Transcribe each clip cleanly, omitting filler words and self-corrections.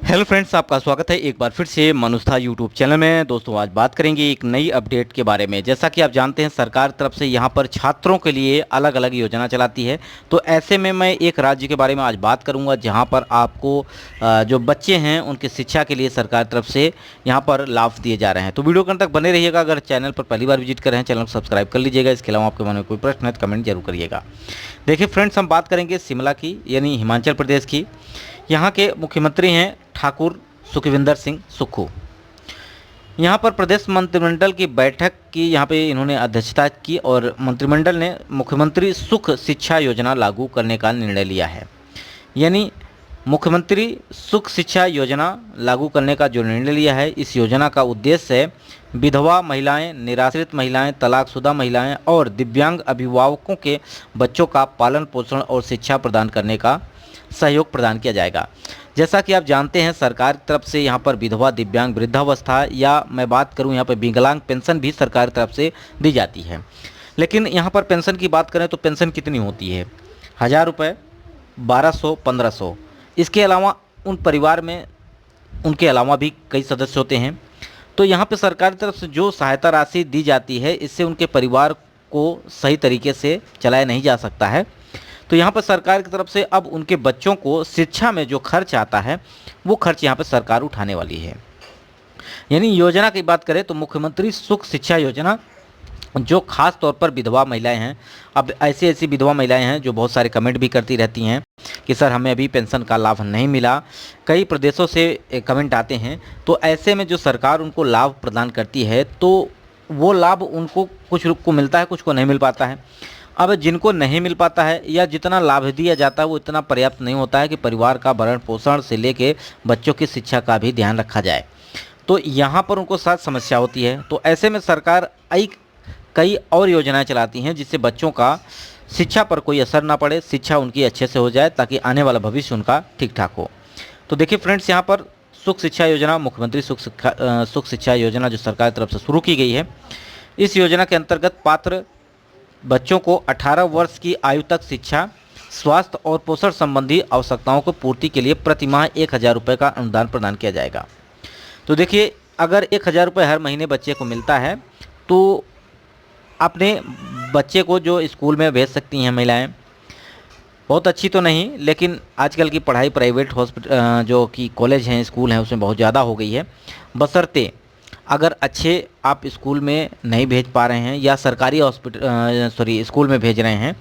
Hello friends, आपका स्वागत है एक बार फिर से मनुष्था यूट्यूब चैनल में। दोस्तों, आज बात करेंगे एक नई अपडेट के बारे में। जैसा कि आप जानते हैं, सरकार तरफ से यहाँ पर छात्रों के लिए अलग अलग योजना चलाती है। तो ऐसे में मैं एक राज्य के बारे में आज बात करूँगा जहाँ पर आपको जो बच्चे हैं उनकी शिक्षा के लिए सरकार तरफ से यहाँ पर लाभ दिए जा रहे हैं। तो वीडियो के अंत तक बने रहिएगा। अगर चैनल पर पहली बार विजिट कर रहे हैं, चैनल को सब्सक्राइब कर लीजिएगा। इसके अलावा आपके मन में कोई प्रश्न है तो कमेंट जरूर करिएगा। देखिए फ्रेंड्स, हम बात करेंगे शिमला की, यानी हिमाचल प्रदेश की। यहाँ के मुख्यमंत्री हैं ठाकुर सुखविंदर सिंह सुक्खू। यहाँ पर प्रदेश मंत्रिमंडल की बैठक की यहाँ पे इन्होंने अध्यक्षता की और मंत्रिमंडल ने मुख्यमंत्री सुख शिक्षा योजना लागू करने का निर्णय लिया है। यानी मुख्यमंत्री सुख शिक्षा योजना लागू करने का जो निर्णय लिया है, इस योजना का उद्देश्य है विधवा महिलाएं, निराश्रित महिलाएं, तलाकशुदा महिलाएं और दिव्यांग अभिभावकों के बच्चों का पालन पोषण और शिक्षा प्रदान करने का सहयोग प्रदान किया जाएगा। जैसा कि आप जानते हैं, सरकार की तरफ से यहाँ पर विधवा, दिव्यांग, वृद्धावस्था या मैं बात करूँ यहाँ पर विकलांग पेंशन भी सरकार की तरफ से दी जाती है। लेकिन यहाँ पर पेंशन की बात करें तो पेंशन कितनी होती है? 1000 रुपये, 1200, 1500। इसके अलावा उन परिवार में उनके अलावा भी कई सदस्य होते हैं। तो यहाँ पर सरकार की तरफ से जो सहायता राशि दी जाती है, इससे उनके परिवार को सही तरीके से चलाया नहीं जा सकता है। तो यहाँ पर सरकार की तरफ से अब उनके बच्चों को शिक्षा में जो खर्च आता है, वो खर्च यहाँ पर सरकार उठाने वाली है। यानी योजना की बात करें तो मुख्यमंत्री सुख शिक्षा योजना जो खास तौर पर विधवा महिलाएं हैं, अब ऐसी विधवा महिलाएं हैं जो बहुत सारे कमेंट भी करती रहती हैं कि सर हमें अभी पेंशन का लाभ नहीं मिला। कई प्रदेशों से कमेंट आते हैं। तो ऐसे में जो सरकार उनको लाभ प्रदान करती है, तो वो लाभ उनको कुछ को मिलता है, कुछ को नहीं मिल पाता है। अब जिनको नहीं मिल पाता है या जितना लाभ दिया जाता है वो इतना पर्याप्त नहीं होता है कि परिवार का भरण पोषण से लेके बच्चों की शिक्षा का भी ध्यान रखा जाए। तो यहाँ पर उनको साथ समस्या होती है। तो ऐसे में सरकार कई और योजनाएं चलाती हैं जिससे बच्चों का शिक्षा पर कोई असर ना पड़े, शिक्षा उनकी अच्छे से हो जाए ताकि आने वाला भविष्य उनका ठीक ठाक हो। तो देखिए फ्रेंड्स, यहाँ पर सुख शिक्षा योजना, मुख्यमंत्री सुख शिक्षा योजना जो सरकार की तरफ से शुरू की गई है, इस योजना के अंतर्गत पात्र बच्चों को 18 वर्ष की आयु तक शिक्षा, स्वास्थ्य और पोषण संबंधी आवश्यकताओं को पूर्ति के लिए प्रति माह 1000 रुपये का अनुदान प्रदान किया जाएगा। तो देखिए, अगर 1000 रुपये हर महीने बच्चे को मिलता है तो अपने बच्चे को जो स्कूल में भेज सकती हैं महिलाएं। बहुत अच्छी तो नहीं, लेकिन आजकल की पढ़ाई प्राइवेट हॉस्पिटल जो कि कॉलेज हैं, स्कूल हैं, उसमें बहुत ज़्यादा हो गई है। बशर्ते अगर अच्छे आप स्कूल में नहीं भेज पा रहे हैं या सरकारी स्कूल में भेज रहे हैं,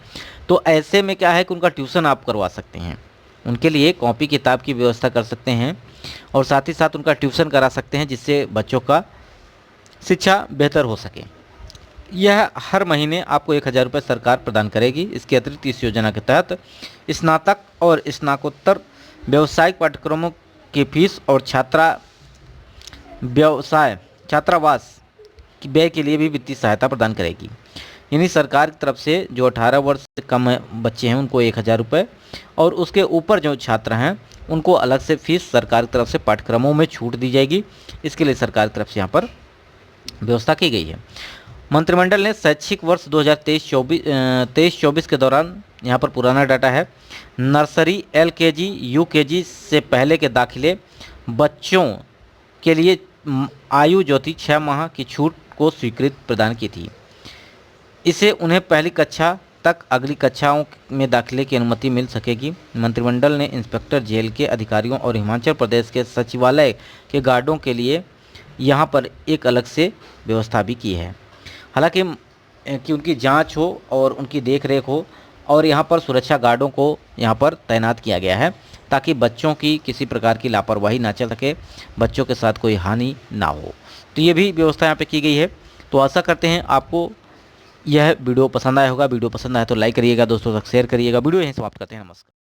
तो ऐसे में क्या है कि उनका ट्यूशन आप करवा सकते हैं। उनके लिए कॉपी किताब की व्यवस्था कर सकते हैं और साथ ही साथ उनका ट्यूशन करा सकते हैं, जिससे बच्चों का शिक्षा बेहतर हो सके। यह हर महीने आपको 1000 रुपये सरकार प्रदान करेगी। इसके अतिरिक्त इस योजना के तहत स्नातक और स्नातकोत्तर व्यावसायिक पाठ्यक्रमों की फीस और छात्रावास की व्यय के लिए भी वित्तीय सहायता प्रदान करेगी। यानी सरकार की तरफ से जो 18 वर्ष से कम बच्चे हैं उनको 1000 रुपये और उसके ऊपर जो छात्र हैं उनको अलग से फीस सरकार की तरफ से पाठ्यक्रमों में छूट दी जाएगी। इसके लिए सरकार की तरफ से यहाँ पर व्यवस्था की गई है। मंत्रिमंडल ने शैक्षिक वर्ष 2023-24 के दौरान, यहाँ पर पुराना डाटा है, नर्सरी, LKG, UKG से पहले के दाखिले बच्चों के लिए आयु जो थी 6 माह की छूट को स्वीकृति प्रदान की थी। इसे उन्हें पहली कक्षा तक अगली कक्षाओं में दाखिले की अनुमति मिल सकेगी। मंत्रिमंडल ने इंस्पेक्टर जेल के अधिकारियों और हिमाचल प्रदेश के सचिवालय के गार्डों के लिए यहाँ पर एक अलग से व्यवस्था भी की है। हालांकि कि उनकी जांच हो और उनकी देखरेख हो, और यहाँ पर सुरक्षा गार्डों को यहाँ पर तैनात किया गया है ताकि बच्चों की किसी प्रकार की लापरवाही ना चल सके, बच्चों के साथ कोई हानि ना हो। तो ये भी व्यवस्था यहाँ पे की गई है। तो आशा करते हैं आपको यह वीडियो पसंद आया होगा। वीडियो पसंद आया तो लाइक करिएगा, दोस्तों तक शेयर करिएगा। वीडियो यहीं समाप्त करते हैं। नमस्कार।